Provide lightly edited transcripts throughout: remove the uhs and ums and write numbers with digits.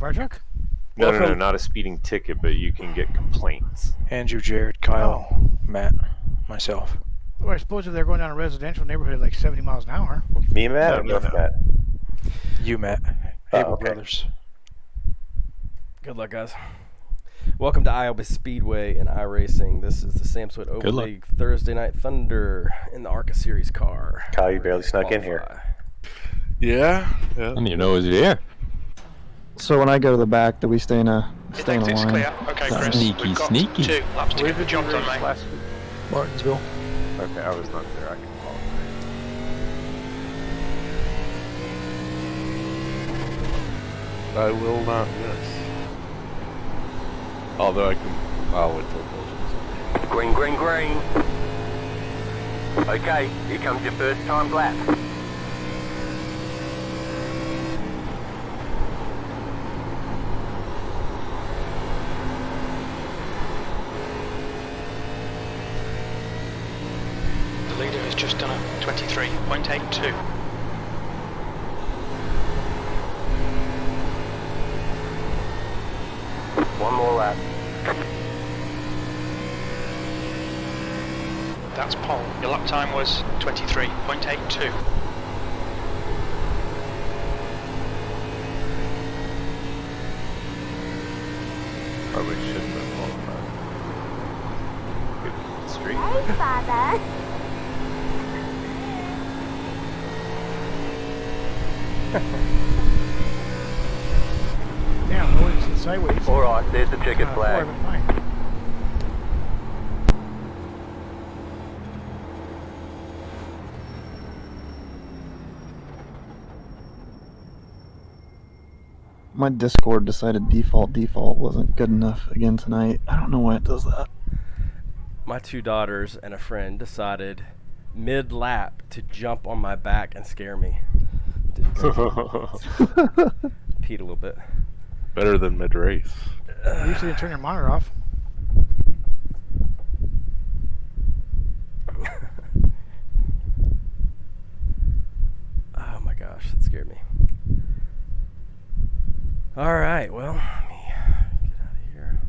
Fire truck? No, not a speeding ticket, but you can get complaints. Andrew, Jared, Kyle, Matt, myself. Well, I suppose if they're going down a residential neighborhood at like 70 miles an hour. Me and Matt? No. Matt? You, Matt. Able okay. Brothers. Good luck, guys. Welcome to Iowa Speedway and iRacing. This is the Sampsoid Oval League Thursday Night Thunder in the ARCA Series car. Kyle, you barely snuck in here. Yeah. I didn't even know it was here. So when I go to the back, do we stay in a line? Clear. Okay, Chris. Sneaky, We've got sneaky. 2 laps to get the job done, mate. Last week? Martinsville. Okay, I was not there. I can apologize. I will not miss. Although I'll wait till it goes. Green, green, green. Okay, here comes your first time lap. The leader has just done a 23.82. One more lap. That's pole. Your lap time was 23.82. Probably shouldn't have qualified. Good street. Hey, Father. Damn, no, it's sideways. Alright, there's the checkered flag. Fine. My Discord decided default wasn't good enough again tonight. I don't know why it does that. My 2 daughters and a friend decided mid-lap to jump on my back and scare me. Peed a little bit. Better than mid-race. You usually didn't turn your monitor off. Oh my gosh, that scared me. All right, well, let me get out of here.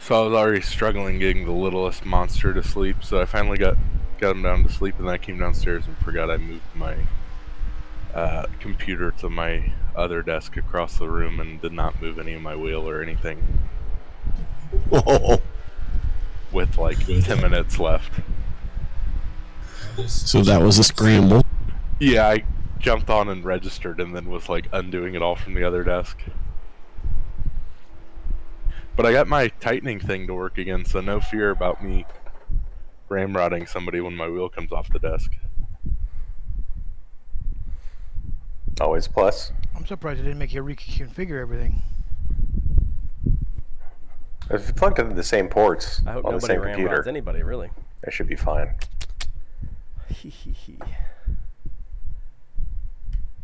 So I was already struggling getting the littlest monster to sleep, so I finally got him down to sleep, and then I came downstairs and forgot I moved my computer to my other desk across the room and did not move any of my wheel or anything. Whoa. With like 10 minutes left. So that was a scramble. Yeah, I jumped on and registered and then was like undoing it all from the other desk. But I got my tightening thing to work again, so no fear about me ramrodding somebody when my wheel comes off the desk. Always plus. I'm surprised it didn't make you reconfigure everything. If you plugged into the same ports I hope on the nobody same computer, ramrods anybody, really. it should be fine.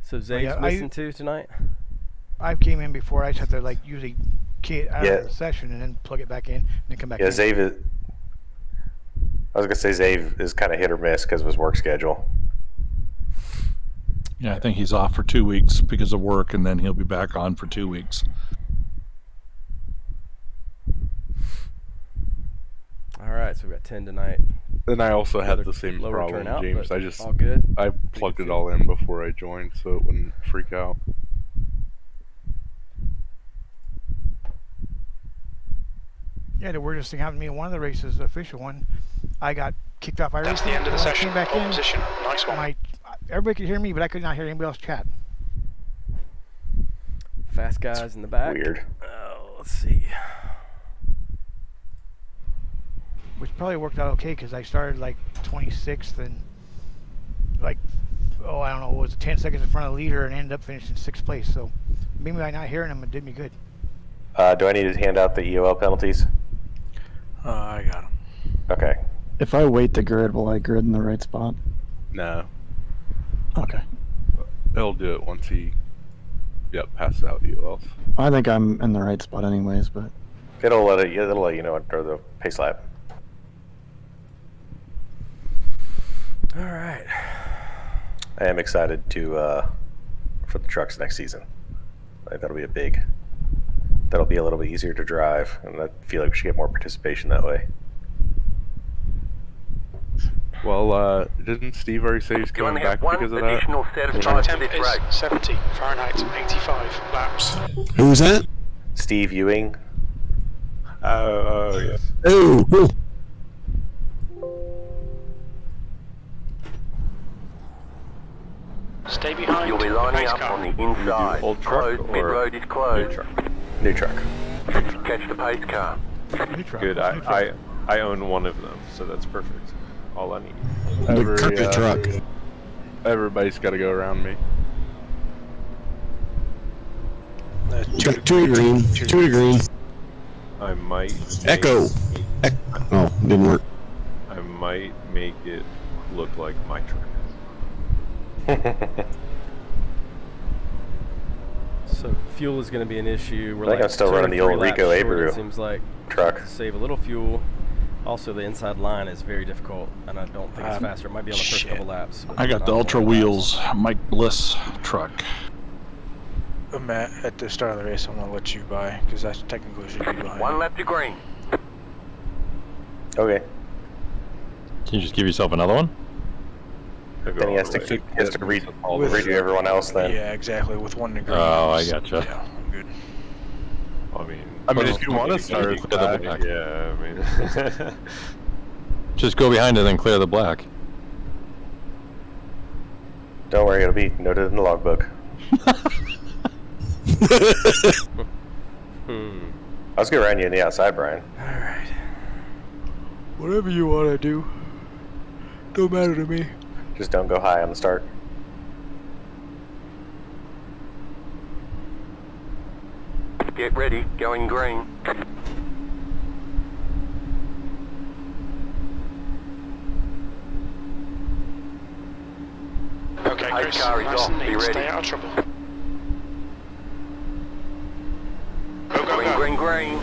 So Zave's missing too tonight? I've came in before. I just have to like usually key it out Yeah. of the session and then plug it back in and then come back Yeah, in. Zave is. I was gonna say Zave is kind of hit or miss because of his work schedule. Yeah, I think he's off for 2 weeks because of work, and then he'll be back on for 2 weeks. All right, so we got 10 tonight. Then I also had Another the same lower problem, turnout, James. but I just all good. I plugged it all in before I joined, so it wouldn't freak out. Yeah, the weirdest thing happened to me in one of the races, the official one. I got kicked off iRacing. That's the end of the When I session. came back Pole in, position. Nice one. everybody could hear me, but I could not hear anybody else chat. Fast guys in the back. Weird. Let's see. which probably worked out okay because I started like 26th and like, oh, I don't know, was it 10 seconds in front of the leader and ended up finishing 6th place. So maybe by not hearing him, it did me good. Do I need to hand out the EOL penalties? I got him. Okay. If I wait to grid, will I grid in the right spot? No, Okay. he'll do it once he, passes out ULs. I think I'm in the right spot anyways, but It'll let you know after the pace lap. All right. I am excited to for the trucks next season. Like, that'll be that'll be a little bit easier to drive, and I feel like we should get more participation that way. Well, didn't Steve already say he's You only coming have back one because of that? additional set of Track tires temp this is race. 70 Fahrenheit, 85 laps. Who was that? Steve Ewing. Oh, yes. Oh, cool. Stay behind. You'll be the lining pace up car. on the inside. old truck Closed, pit or road is closed. New truck. Catch the pace car. New truck. Good. New truck. I own one of them, so that's perfect. All I need. The carpet truck. Everybody's got to go around me. Two to green. Two to green. I might Echo. Oh, didn't work. I might make it look like my truck. So fuel is going to be an issue. We're I think I'm still running the 2 or old 3 Rico laps short, Abreu It seems like truck. to save a little fuel. Also, the inside line is very difficult, and I don't think it's faster. It might be on the first couple laps. I got the Ultra Wheels Mike Bliss truck. Matt, at the start of the race, I'm gonna let you by because I technically should be behind. One lap to green. Okay. Can you just give yourself another one? Then he has to redo everyone else then. Yeah, exactly. With 1 to green. Oh, I gotcha. Yeah, I'm good. I mean, if you want to start with the that, black. yeah, I mean. Just go behind it and clear the black. Don't worry, it'll be noted in the logbook. I was gonna run you in the outside, Brian. Alright. Whatever you want to do. Don't matter to me. Just don't go high on the start. Get ready, going green. Okay, Pace Chris, car is nice off. and Be neat. ready. Stay out of trouble. Go, go, Green, go. green, green.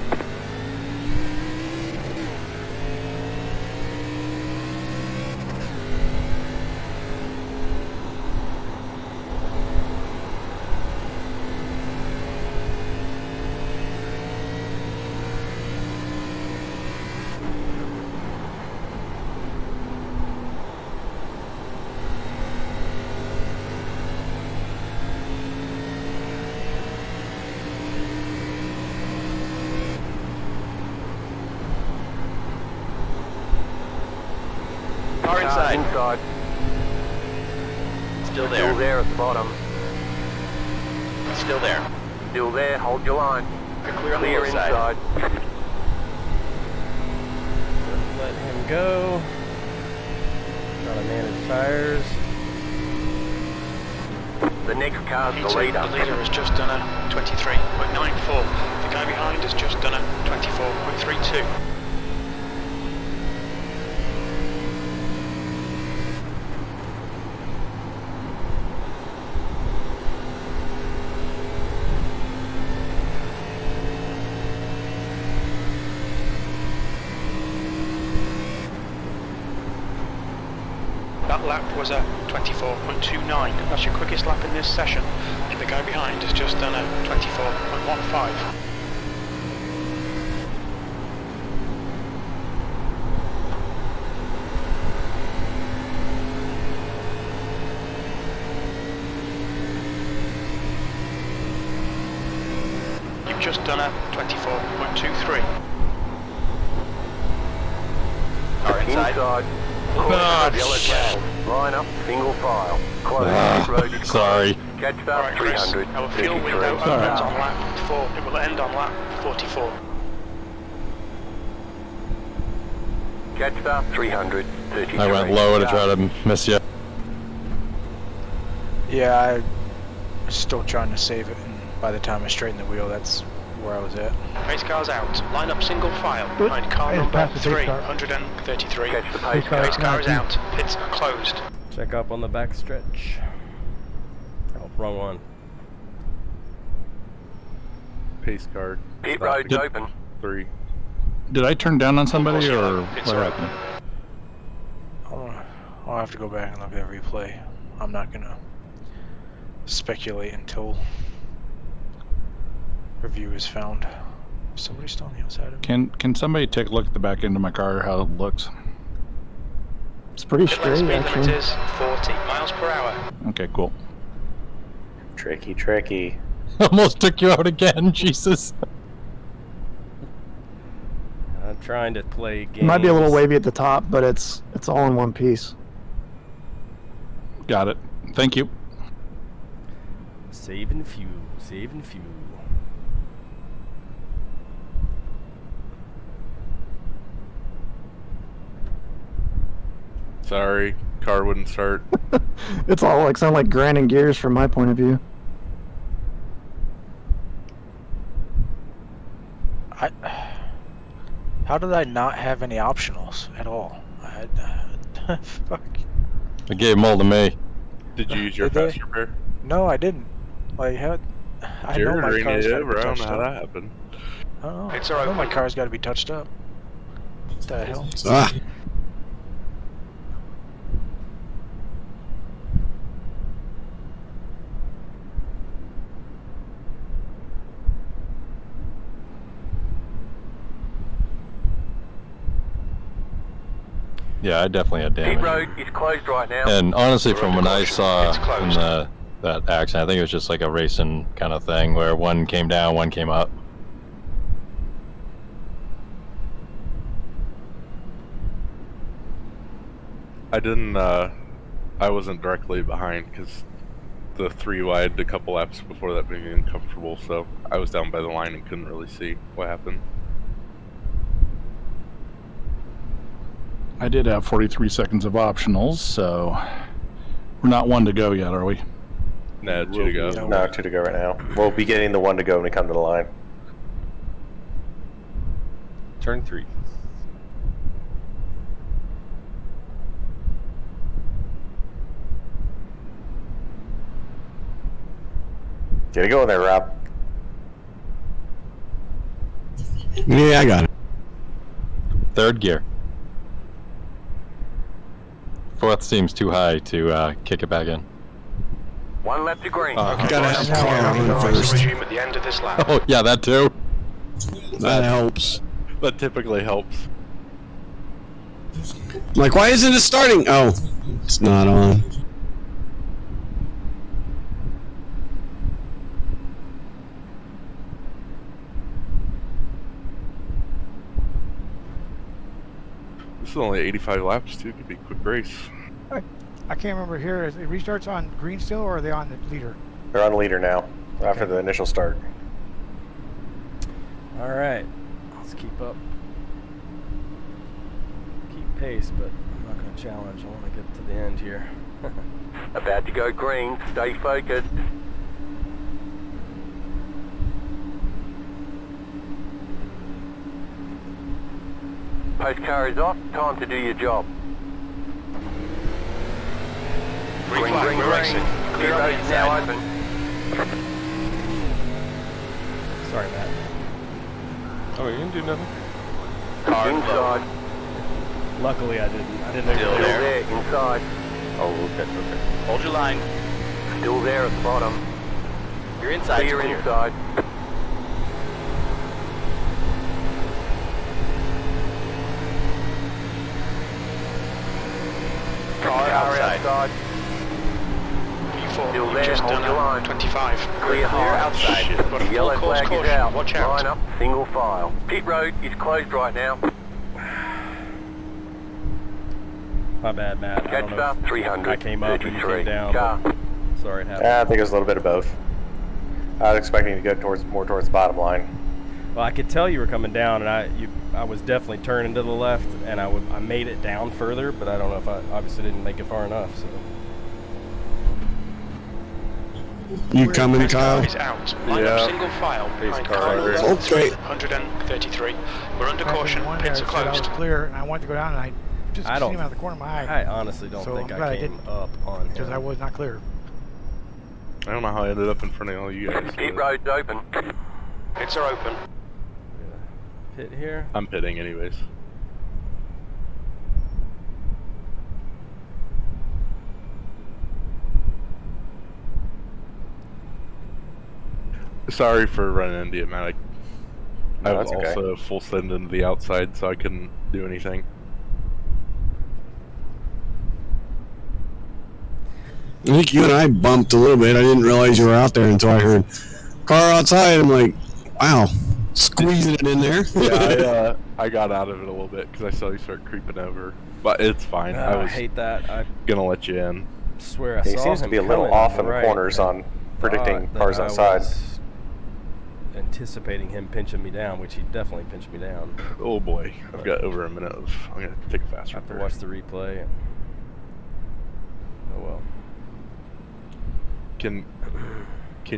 Car inside. Inside. Still Still there. there at the bottom. Still there. Still there, hold your line. You're clear on the Clear inside. inside. Let him go. Trying to manage tires. The next car's the P2, leader. the leader has just done a 23.94. The guy behind has just done a 24.32. That lap was a 24.29. That's your quickest lap in this session. And the guy behind has just done a 24.15. You've just done a 24.23. Car inside. Inside. Yellow tag. Line up, single file. Close. Road is Sorry. closed. Catch up, Alright, Chris, 300. our fuel window 53. opens on lap 4. It will end on lap 44. Catch bar 333. I went low to try to miss you. Yeah, I'm still trying to save it, and by the time I straighten the wheel, that's where I was at. Pace car's out. Line up single file behind car I just number passed the pace car. 333. Catch the pace car. Pace car is out. Pits closed. Check up on the back stretch. Oh, wrong one. Pace car. Pit road's open. 3. Did I turn down on somebody Full or course, what yellow. happened? I'll have to go back and look at the replay. I'm not gonna speculate until review is found. Somebody's still on the outside of me. Can somebody take a look at the back end of my car, how it looks? It's pretty Pit lane straight, speed limit actually. is 40 miles per hour. Okay, cool. Tricky, tricky. Almost took you out again, Jesus. I'm trying to play games. It might be a little wavy at the top, but it's all in one piece. Got it. Thank you. Saving fuel, saving fuel. Sorry, car wouldn't start. It's all like sound like grinding gears from my point of view. How did I not have any optionals at all? Fuck. I gave them all to me. Did you use your Did they? fast repair? No, I didn't. Like, how? I know Jared my ran car's it got to over. be I don't touched know how up. that happened. I don't know. It's I know alright. my car's got to be touched up. What the hell? Ah, Yeah, I definitely had Pit damage. road is closed right now. And honestly, from what I saw It's closed. in that accident, I think it was just like a racing kind of thing where one came down, one came up. I didn't, I wasn't directly behind because the 3 wide a couple laps before that being uncomfortable, so I was down by the line and couldn't really see what happened. I did have 43 seconds of optionals, so we're not 1 to go yet, are we? Nah, 2 to go. No, 2 to go right now. We'll be getting the 1 to go when we come to the line. Turn 3. Get it going there, Rob. yeah, I got it. Third gear. Fourth seems too high to kick it back in. 1 lap to green. Gotta have the car on first. Resume at the end of this lap. Oh, yeah, that too. That helps. That typically helps. Like, why isn't it starting? Oh, it's not on. This is only 85 laps, too. It could be a quick race. I can't remember here. Is it restarts on green still, or are they on the leader? They're on leader now, after the initial start. Alright, let's keep up. Keep pace, but I'm not going to challenge. I want to get to the end here. About to go green. Stay focused. Post car is off. Time to do your job. Green flag, we're racing. Clear Pit on road the is now inside. open. Sorry, Matt. Oh, you didn't do nothing? Car Inside. Luckily, I didn't know Still you were Still there. there. Inside. Oh, okay. Hold your line. Still there at the bottom. You're inside. Clear inside. Car outside. Still You've there, just hold done your line. 25. Clear high. outside. You've got a full Yellow course flag is caution. out. Watch out. Line up, single file. Pit road is closed right now. My bad, Matt. I Catch don't know up, if 300. I came up and you came down. Car. But sorry it happened. I think it was a little bit of both. I was expecting to go more towards the bottom line. Well, I could tell you were coming down, and I was definitely turning to the left, and I made it down further, but I don't know if I obviously didn't make it far enough. So. You coming, Kyle? Is out. Line up single file. Behind Carter. car Okay. 133. We're under I caution. one Pits there are said I was closed. clear, and I wanted to go down, and I just I seen don't. him out of the corner of my eye. I honestly don't So think I'm glad I I came didn't, up on him because I was not clear. I don't know how I ended up in front of all you guys. Keep roads open. Pits are open. Pit here. I'm pitting anyways. Sorry for running into you, man. I was that's okay. also full send into the outside, so I couldn't do anything. I think you and I bumped a little bit. I didn't realize you were out there until I heard car outside. I'm like, wow, squeezing it in there. Yeah, I got out of it a little bit because I saw you start creeping over, but it's fine. I hate that. I gonna let you in. swear I He saw seems him to be a little coming off in the right, corners and on predicting thought cars that I outside. was anticipating him pinching me down, which he definitely pinched me down. Oh boy, I've got over a minute of. I'm gonna take a faster. I have to watch the replay. Oh well. Can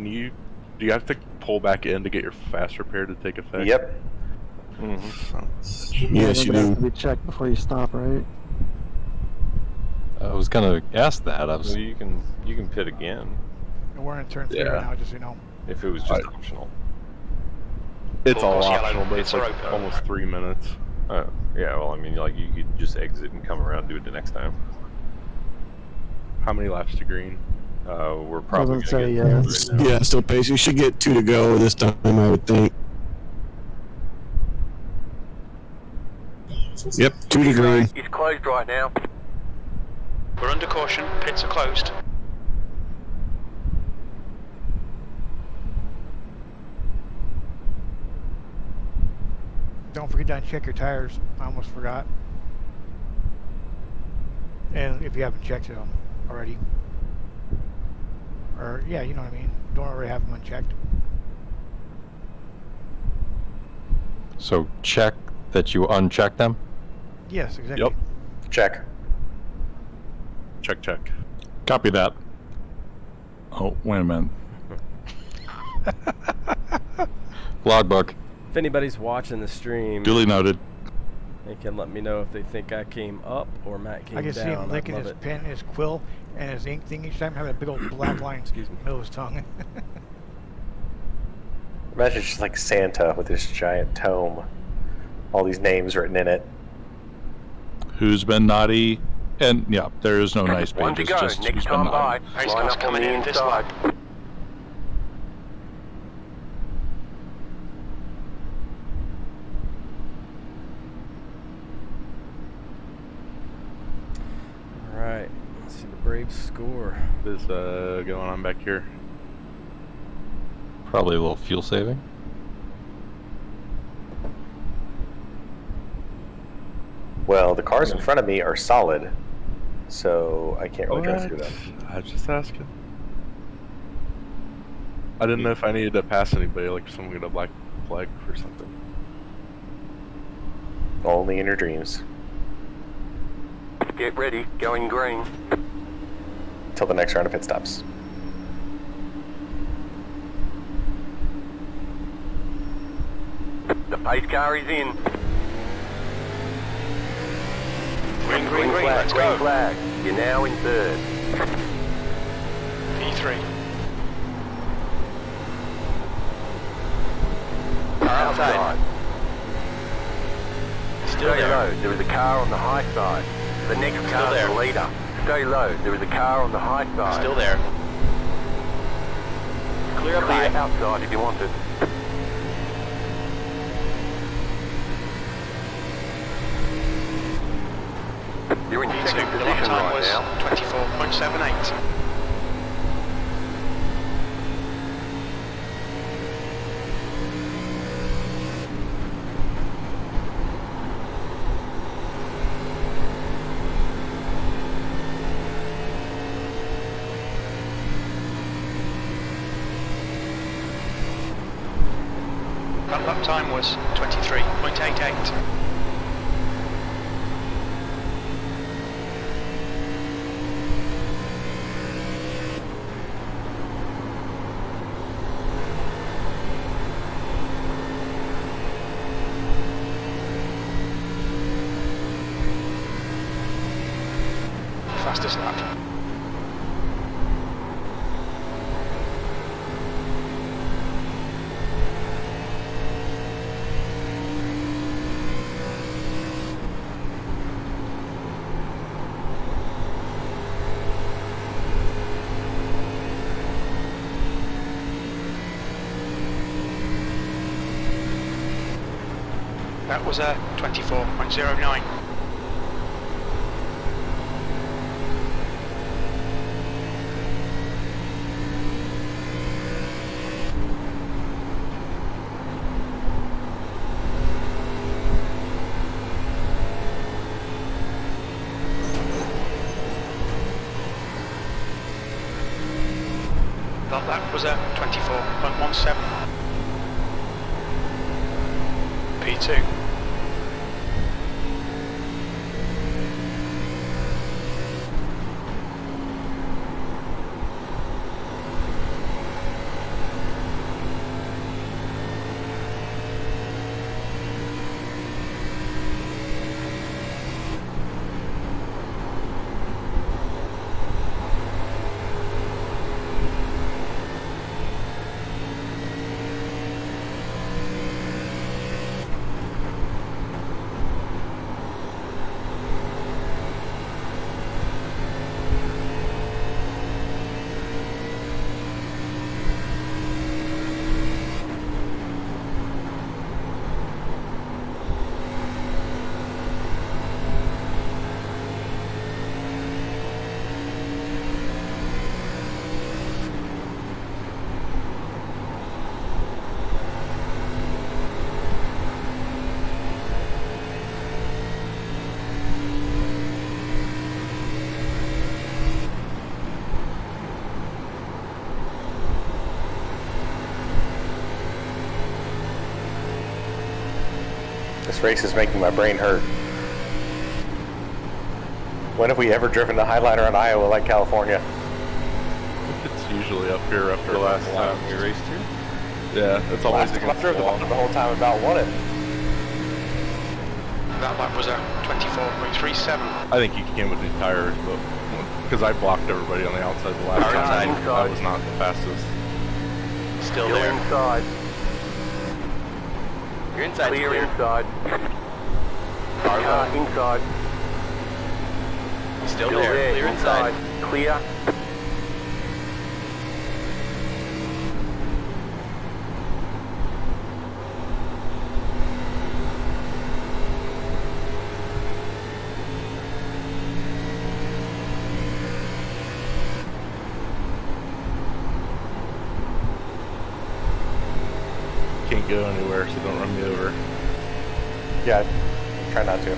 you? Do you have to pull back in to get your fast repair to take effect? Yep. Yes, you It has do. to be checked before you stop, right? I was gonna ask that. I was. Well, you can pit again And we're in turn 3 Yeah. right now, just so you know. if it was just optional. It's all Almost yellow. optional, but it's It's like open. almost 3 minutes. Oh, yeah. Well, I mean, like you could just exit and come around and do it the next time. How many laps to green? We're probably Doesn't gonna say get yes. right now. Yeah, still pace. You should get 2 to go this time, I would think. Yep, 2 to green. It's closed right now. We're under caution. Pits are closed. Don't forget to check your tires. I almost forgot. And if you haven't checked them already. Or, yeah, you know what I mean. Don't already have them unchecked. So check that you uncheck them. Yes, exactly. Yep. Check. Check. Copy that. Oh, wait a minute. Logbook. If anybody's watching the stream, Duly noted. they can let me know if they think I came up or Matt came I down. can see him I'd licking love his it. pen, his quill, and his ink thing each time, having a big old black line Excuse me. in the middle of his tongue. Imagine just like Santa with this giant tome, all these names written in it. Who's been naughty? And yeah, there is no nice One to pages. go. Just Next who's been time naughty. by. Race Line car's up on coming the in this inside. lap. Alright, let's see the Braves score. What is going on back here? Probably a little fuel saving. Well, the cars in front of me are solid, so I can't really go through them. I was just asking. I didn't know if I needed to pass anybody, like if someone got a black flag or something. Only in your dreams. Get ready. Going green. Till the next round of pit stops. The pace car is in. Green, Green flag. let's Green go. flag. You're now in third. P3. Outside. Still Stay there. low. There is a car on the high side. The next car is there. the leader. Stay low. There is a car on the high side. Still there. Clear up Clear high. outside if you want it. You're in P2. second The lap position time right was now. 24.78. That lap time was 23.88. Fastest lap. That was a 24.09. That was a 24.17. P2. This race is making my brain hurt. When have we ever driven the Highliner on Iowa like California? It's usually up here after The last time we raced here? Yeah, it's always Last time I against drove the the wall. bottom the whole time about won it. That lap was a 24.37. I think he came with new tires, but because I blocked everybody on the outside the last time, I was not the fastest. Still there. Inside. You're inside. Clear inside. Inside. Still there. Clear inside. Clear. Can't go anywhere, so don't run me over. Yeah, try not to.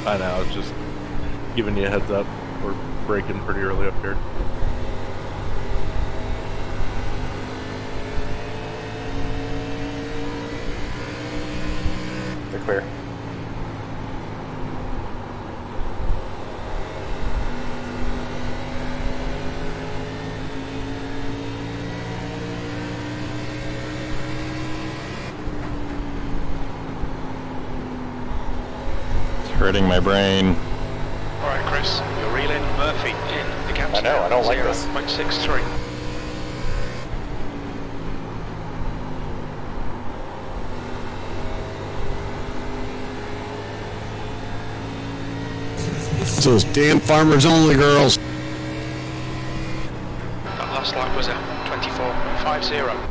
I know, it's just giving you a heads up. We're braking pretty early up here. They're clear. Hurting my brain. Alright, Chris, you're reeling Murphy in. The gap's I know, now I don't like this. 0.63. It's those damn farmers only girls. That last lap was a 24.50.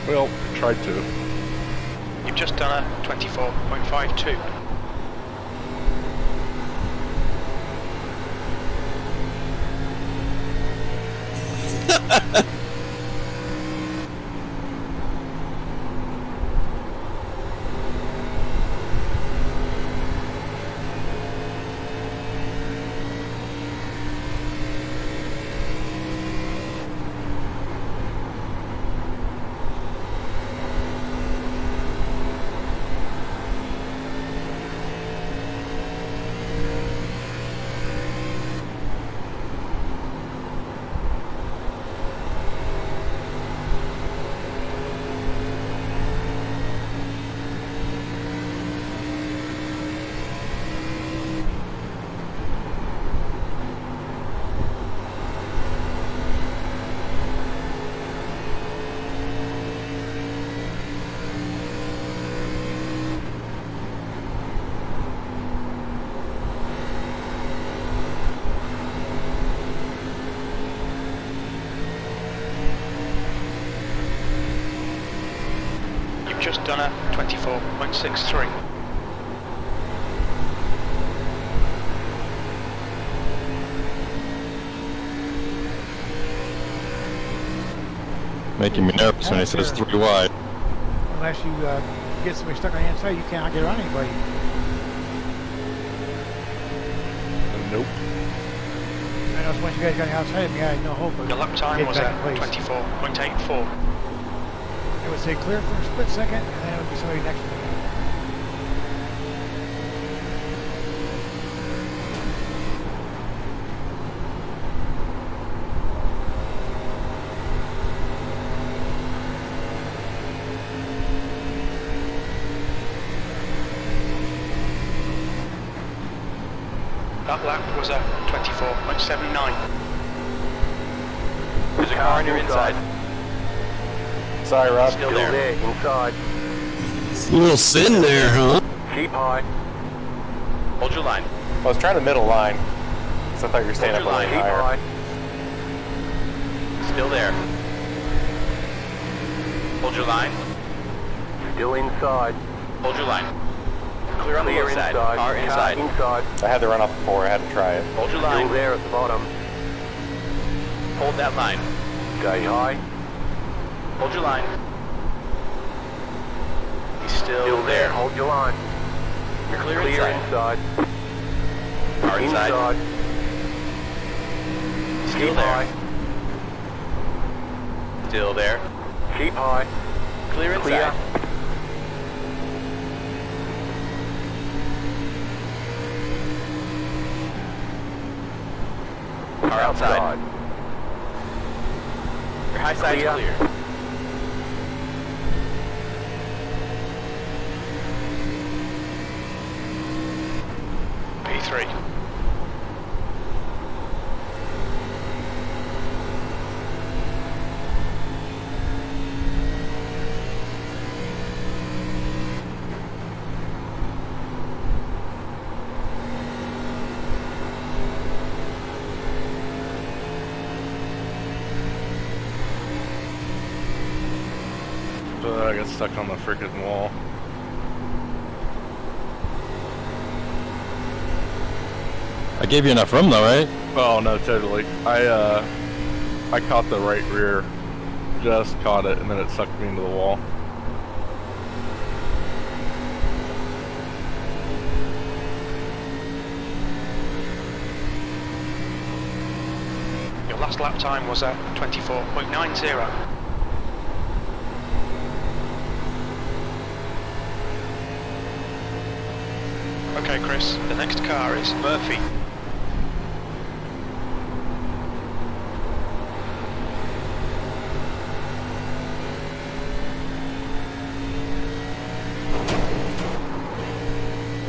Well, tried to. You've just done a 24.52. Just done a 24.63. Making me nervous when it says 3 wide. Unless you get somebody stuck on the inside, you cannot get around anybody. Nope. I know once you guys got the outside of me, I had no hope of Your lap time was getting at back in place. 24.84. It would say clear for a split second, and then it would be somebody next to me. That lap was a 24.79. There's a car on your inside. Sorry, Rob. Still there. Inside. A little sin there, huh? Keep high. Hold your line. I was trying the middle line, because I thought you were staying up a little Keep higher. high. Still there. Hold your line. Still inside. Hold your line. Clear on the inside. Car inside. Inside. I had to run off before, I had to try it. Hold your line. Still there at the bottom. Hold that line. Stay high. Hold your line. He's still there. Hold your line. You're clear inside. Car inside. Still there. Still there. Keep high. Clear inside. Car outside. Your high side is clear. P3. But I got stuck on the freaking wall. I gave you enough room though, right? Oh no, totally. I caught the right rear, just caught it, and then it sucked me into the wall. Your last lap time was at 24.90. Okay, Chris, the next car is Murphy.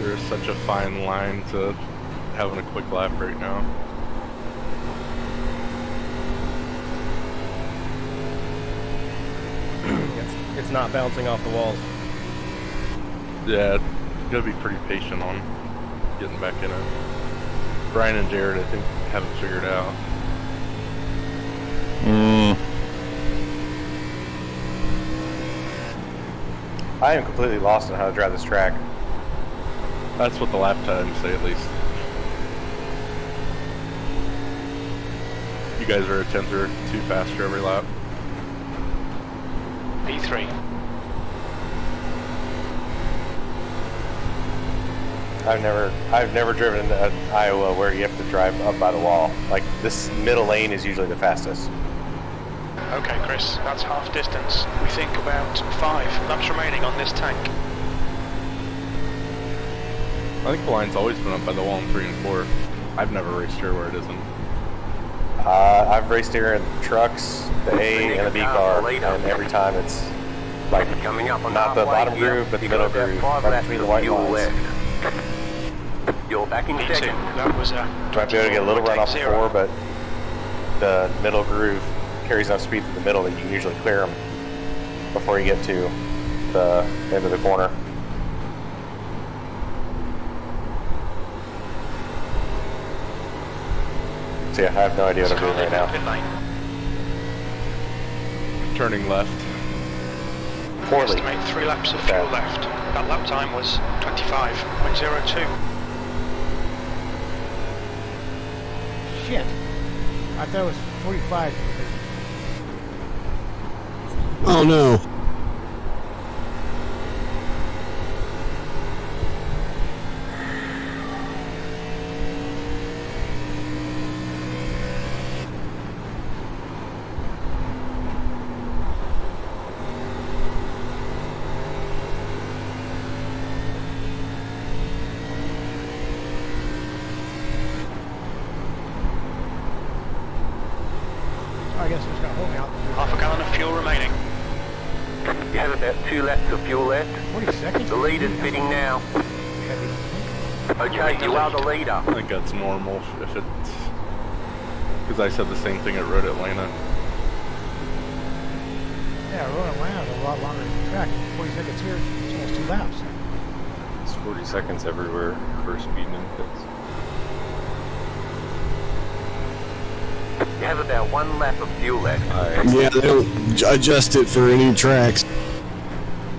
There's such a fine line to having a quick lap right now. It's not bouncing off the walls. Yeah, gotta be pretty patient on getting back in it. Brian and Jared, I think, have it figured out. I am completely lost on how to drive this track. That's what the lap times say, at least. You guys are a tenth or two faster every lap. P3. I've never driven into Iowa where you have to drive up by the wall. Like, this middle lane is usually the fastest. Okay, Chris, that's half distance. We think about 5 laps remaining on this tank. I think the line's always been up by the wall in 3 and 4. I've never raced here where it isn't. I've raced here in trucks, the A and the B car, and every time it's like Coming up on not the bottom here, groove, but the you middle got about groove, 5 right laps between the of white fuel lines. left. You're back in P2. second. That was Might be able to get a little run off the 4, but the middle groove carries enough speed through the middle that you can usually clear them before you get to the end of the corner. So yeah, I have no idea what I'm doing right now. Turning left. Poorly. Estimate 3 laps of fuel left. That lap time was 25.02. Shit. I thought it was 45. Oh no. I guess we're just gonna hold me out. Half a gallon of fuel remaining. You have about 2 laps of fuel left. 40 seconds? The leader's pitting now. Okay, you are the leader. I think that's normal if it's... Because I said the same thing at Road Atlanta. Yeah, Road Atlanta is a lot longer than the track. 40 seconds here, it's almost 2 laps. It's 40 seconds everywhere for speeding in pits. You have about 1 lap of fuel left. Yeah, they don't adjust it for any tracks.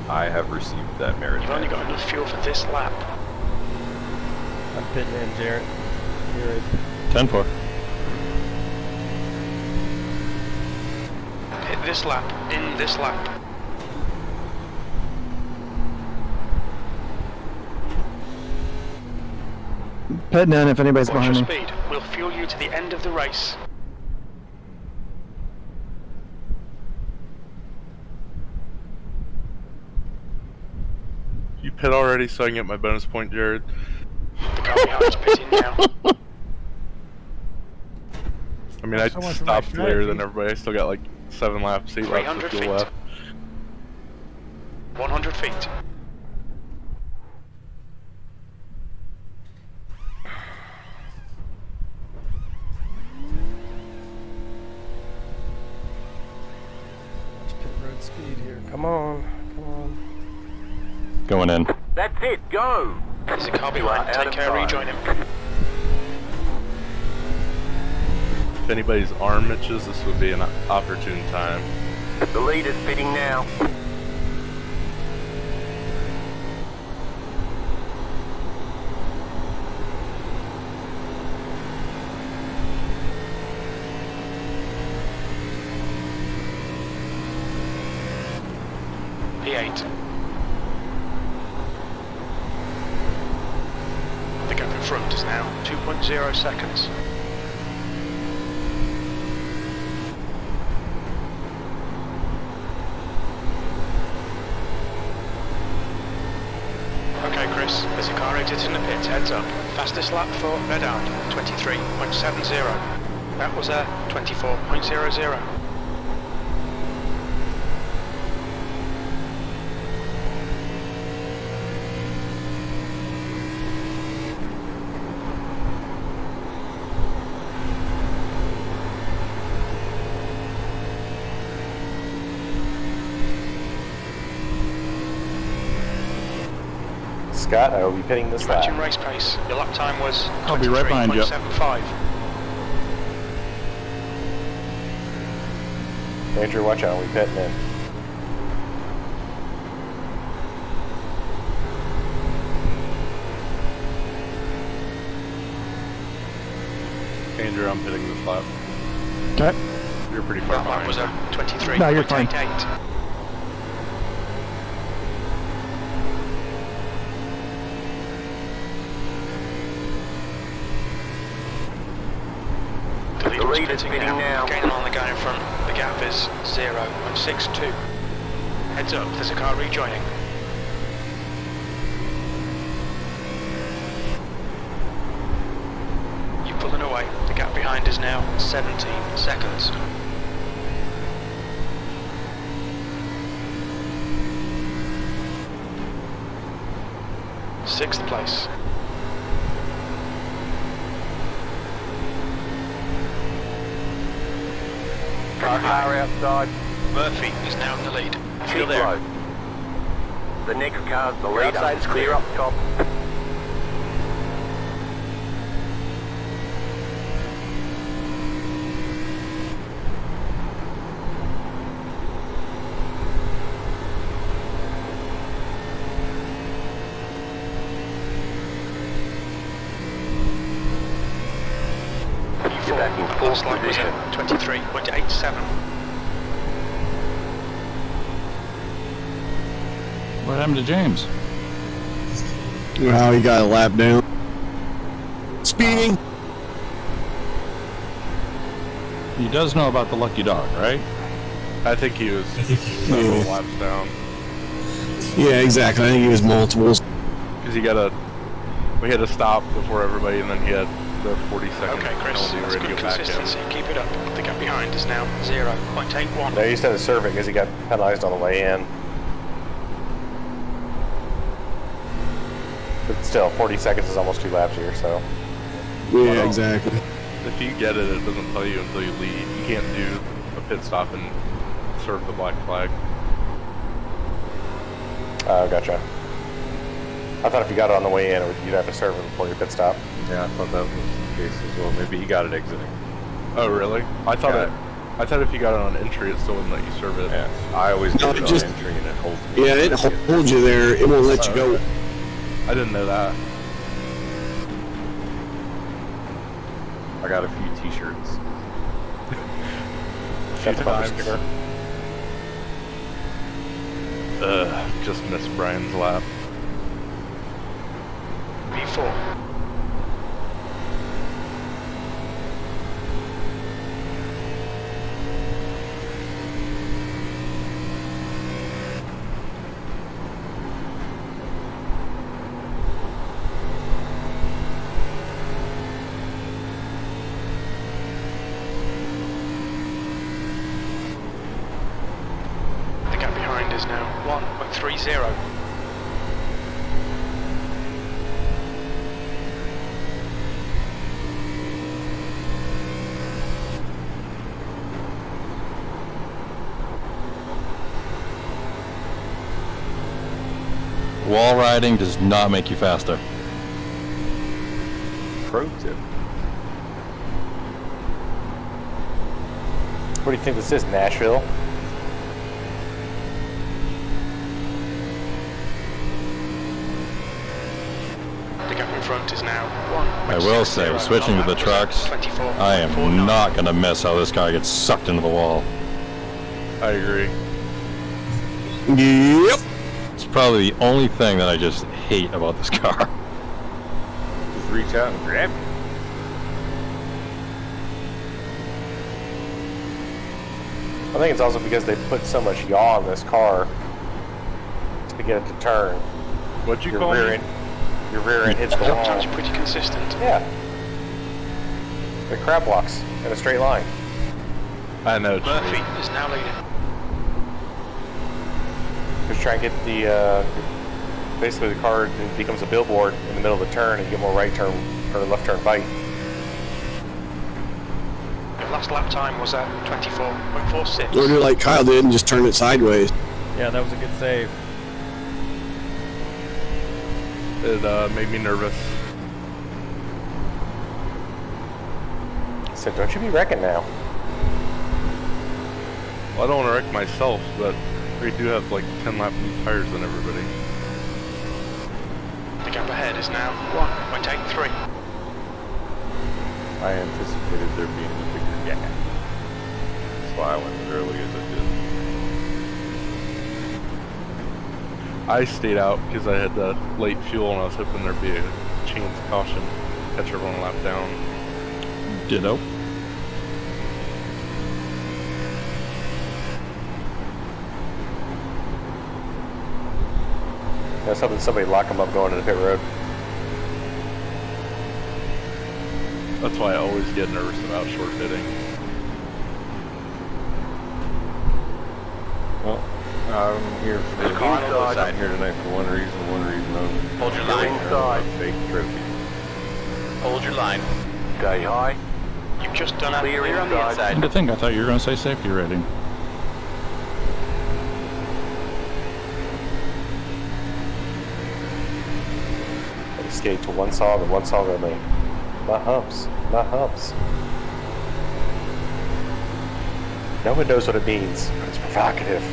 I have received that merit. You've only got enough fuel for this lap. I'm pitting in, Jarrett. You're right. 10-4. Hit this lap, in this lap. Ped down if anybody's Watch behind your me. speed. We'll fuel you to the end of the race. You pit already so I can get my bonus point, Jared? The car behind is pitting now. I mean, I So much for my stopped later than strategy. everybody. I still got like 7 laps, 8 laps 300 of feet. fuel left. 100 feet. Watch pit road speed here. Come on. Come on. Going in. That's it, go! There's a car You are behind. out Take of care, time. rejoin him. If anybody's arm itches, this would be an opportune time. The leader's pitting now. P8. The gap in front is now 2.0 seconds. Okay, Chris, there's a car exiting the pit, heads up. Fastest lap for Red Out, 23.70. That was a 24.00. Scott, I will be pitting this You're matching lap. race pace. Your lap time was I'll be right behind you. 23.75. Andrew, watch out, we pitting in. Andrew, I'm hitting this lap. Okay. You're pretty far That lap behind. was a 23.88. No, you're fine. The leader is lead is pitting pitting now. Gaining on the guy in front. The gap is 0.62. Heads up, there's a car rejoining. You're pulling away. The gap behind is now 17 seconds. Sixth place. Car outside. Murphy is now in the lead. Still there. The next car's the leader. Outside is clear up top. You're back in fourth position. 23.87. What happened to James? Wow, he got a lap down. Speeding. He does know about the lucky dog, right? I think he was several laps down. Yeah, exactly. I think he was multiples. Because we had to stop before everybody, and then he had the 40-second Okay, Chris, penalty that's ready to good go back in. consistency. Keep it up. The gap behind is now 0.81. No, he just had to serve it because he got penalized on the way in. But still, 40 seconds is almost 2 laps here, so. Yeah, exactly. If you get it, it doesn't tell you until you leave. You can't do a pit stop and serve the black flag. Oh, gotcha. I thought if you got it on the way in, you'd have to serve it before your pit stop. Yeah, I thought that was the case as well. Maybe he got it exiting. Oh, really? I thought Yeah. I thought if you got it on entry, it still wouldn't let you serve it. Yeah, I always No, get it just- on entry and it holds me. Yeah, it holds you there. It won't let you go. I didn't know that. I got a few t-shirts. A few times. Just missed Brian's lap. P4. The gap behind is now 1.30. Wall riding does not make you faster. Pro tip. What do you think this is, Nashville? The gap in front is now 1.60. I will say, switching to the trucks, I am not going to miss how this car gets sucked into the wall. I agree. Yep. It's probably the only thing that I just hate about this car. Just reach out and grab it. I think it's also because they put so much yaw in this car to get it to turn. What'd you Your call rear me? end, your rear end hits the Drop wall. time's pretty consistent. Yeah. The crab walks in a straight line. I know. what you Murphy mean. is now leading. Just try and get the, basically the car becomes a billboard in the middle of the turn and you get more right turn or left turn bite. Your last lap time was at 24.46. Or do like Kyle did and just turn it sideways. Yeah, that was a good save. It made me nervous. So don't you be wrecking now. Well, I don't want to wreck myself, but we do have like 10 lap new tires than everybody. The gap ahead is now 1.83. I anticipated there being a bigger gap. That's why I went as early as I did. I stayed out because I had late fuel and I was hoping there'd be a chance caution, catch everyone a lap down. Ditto. That's something somebody lock them up going to the pit road. That's why I always get nervous about short pitting. Well, I'm here for the side here tonight for one reason only. Hold your line. Inside. Fake trophy. Hold your line. Stay high. You've just done a Clear clear on the inside. And to think, I thought you were going to say safety rating. Skate to one solid and one solid only. Not humps. Not humps. No one knows what it means, but it's provocative.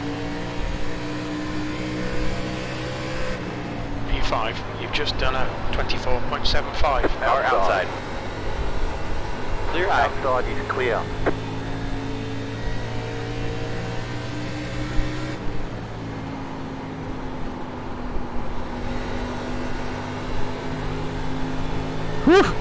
P5, you've just done a 24.75. Power outside. Clear high. Outside is clear. Whew.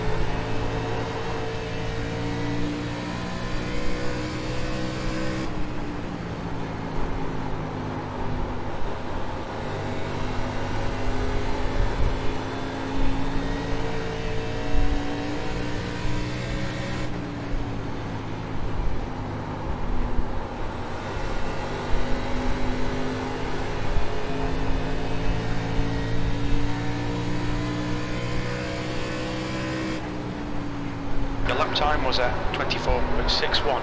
The lap time was at 24.61.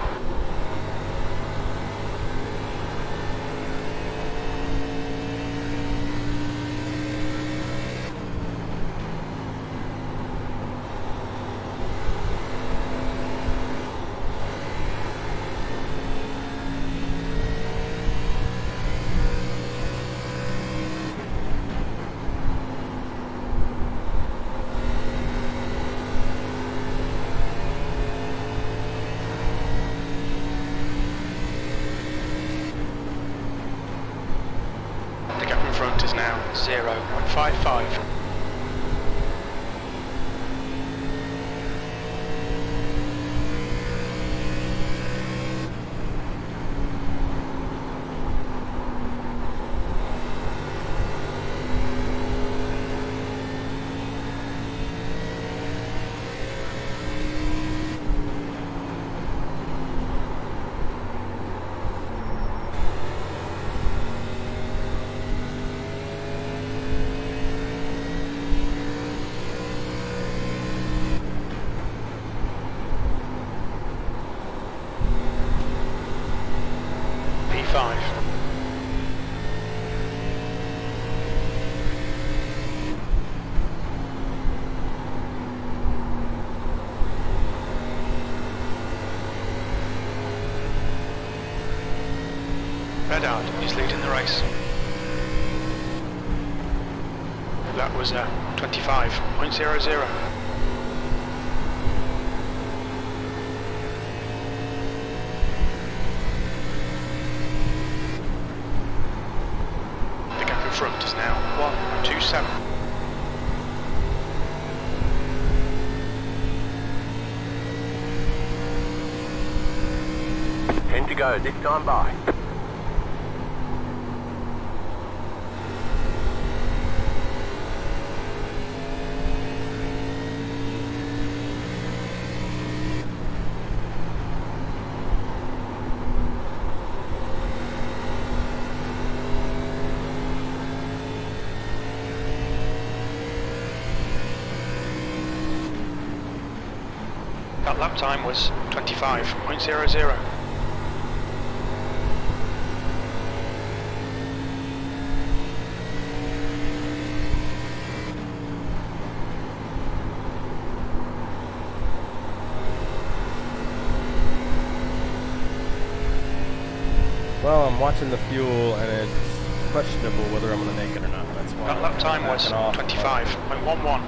The gap in front is now 0.55. P5. Bedard is leading the race. That was 25.00. The gap in front is now 1.27. 10 to go, this time by. That lap time was 25.00. Well, I'm watching the fuel, and it's questionable whether I'm going to make it or not. That's why That lap time was 25.11.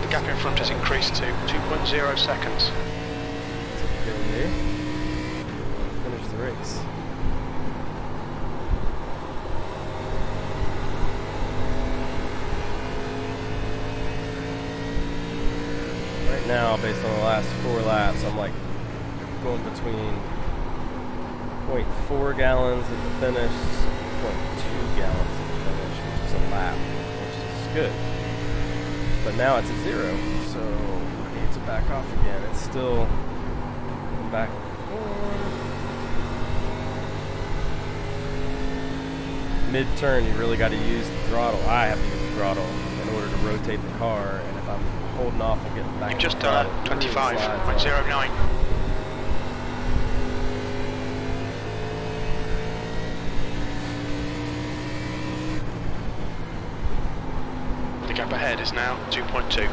The gap in front has increased to 2.0 seconds. Okay. Finish the race. Right now, based on the last 4 laps, I'm like going between 0.4 gallons at the finish, 0.2 gallons at the finish, which is a lap, which is good. But now it's at 0, so I need to back off again. It's still going back and forth. Mid-turn, you really got to use the throttle. I have to use the throttle in order to rotate the car, and if I'm holding off, I'm getting back. You've just done a 25.09. The gap ahead is now 2.2.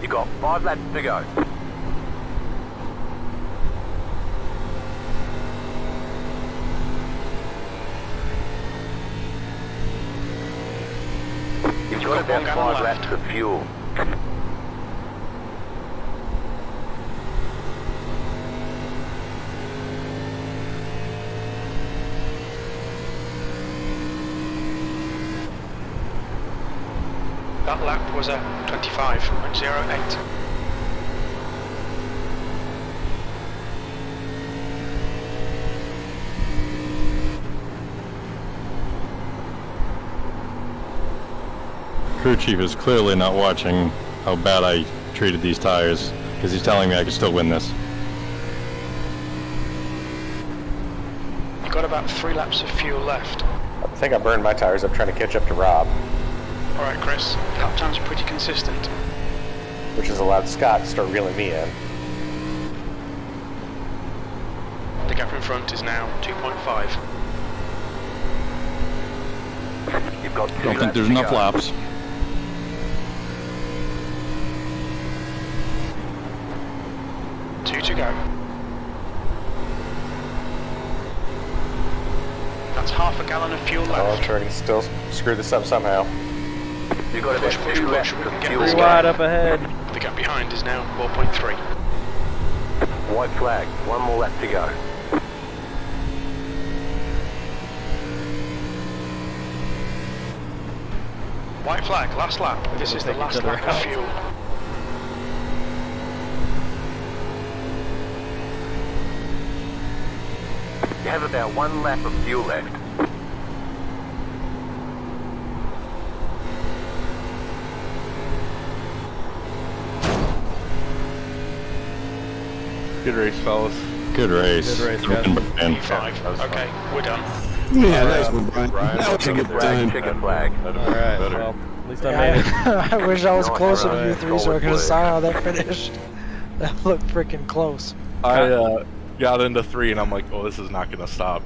You got 5 laps to go. You've got about 5 laps of fuel. That lap was a 25.08. Crew chief is clearly not watching how bad I treated these tires, because he's telling me I can still win this. You've got about 3 laps of fuel left. I think I burned my tires up trying to catch up to Rob. Alright Chris, lap time's pretty consistent. Which has allowed Scott to start reeling me in. The gap in front is now 2.5. You've got Don't think there's enough laps. Two to go. That's half a gallon of fuel Oh, left. I'm trying to still screw this up somehow. You've got about 2 laps of fuel. 3 wide up ahead. The gap behind is now 4.3. White flag, 1 more lap to go. White flag, last lap. This is the last lap of fuel. You have about 1 lap of fuel left. Good race, fellas. Good race. Good race, guys. P5. Okay, we're done. Yeah, nice one, Brian. That was a good time. Chicken flag. Alright, well, at least I made it. I wish I was Not closer to right. you three so I could have saw how that finished. That looked freaking close. I got into 3 and I'm like, oh, this is not going to stop.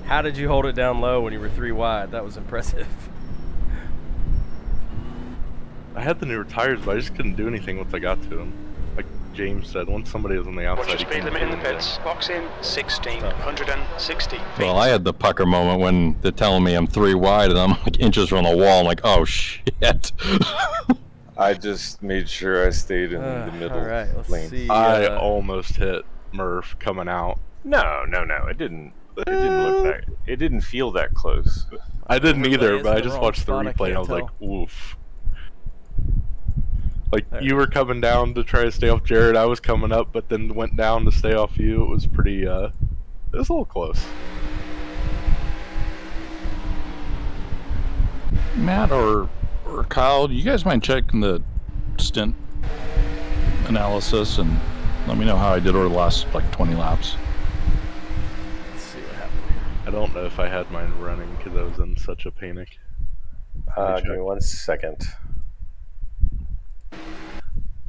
How did you hold it down low when you were 3 wide? That was impressive. I had the newer tires, but I just couldn't do anything once I got to them. Like James said, once somebody was on the outside, What's your speed limit in the pits? Box in 1660 feet. Well, I had the pucker moment when they're telling me I'm 3 wide and I'm like inches from the wall. I'm like, oh shit. I just made sure I stayed in the middle Alright, let's lane. see. I almost hit Murph coming out. No, it didn't. It didn't look that. It didn't feel that close. I didn't either, It's but I the just wrong watched the spot, I replay and I can't was like, tell. oof. Like, you were coming down to try to stay off Jared, I was coming up, but then went down to stay off you. It was pretty, it was a little close. Matt or Kyle, do you guys mind checking the stint analysis and let me know how I did over the last like 20 laps? Let's see what happened here. I don't know if I had mine running because I was in such a panic. Give me 1 second.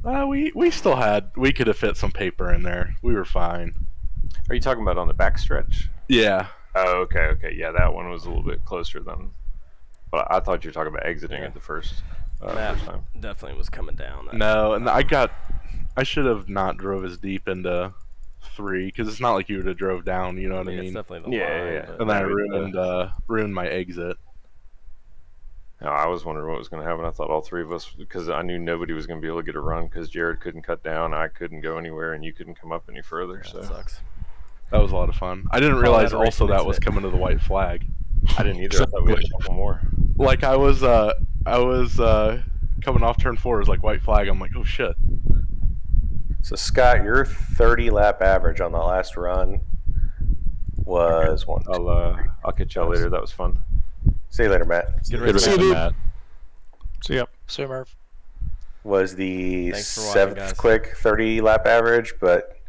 We still had, we could have fit some paper in there. We were fine. Are you talking about on the backstretch? Yeah. Oh, okay. Yeah, that one was a little bit closer than. But I thought you were talking about exiting at the first time. Definitely was coming down. No, and I should have not drove as deep into 3 because it's not like you would have drove down. You know what I mean? It's definitely the Yeah, line. yeah. But And then I ruined my exit. No, I was wondering what was going to happen. I thought all three of us, because I knew nobody was going to be able to get a run because Jared couldn't cut down, I couldn't go anywhere, and you couldn't come up any further. So that sucks. That was a lot of fun. I didn't realize also that was coming to the white flag. I didn't either. I thought we had a couple more. Like I was coming off turn 4, it was like white flag. I'm like, oh shit. So Scott, your 30 lap average on the last run was one. I'll catch y'all later. That was fun. See you later, Matt. Good racing, Matt. See ya. So Murph. Was the Thanks for watching, 7th guys. quick 30 lap average, but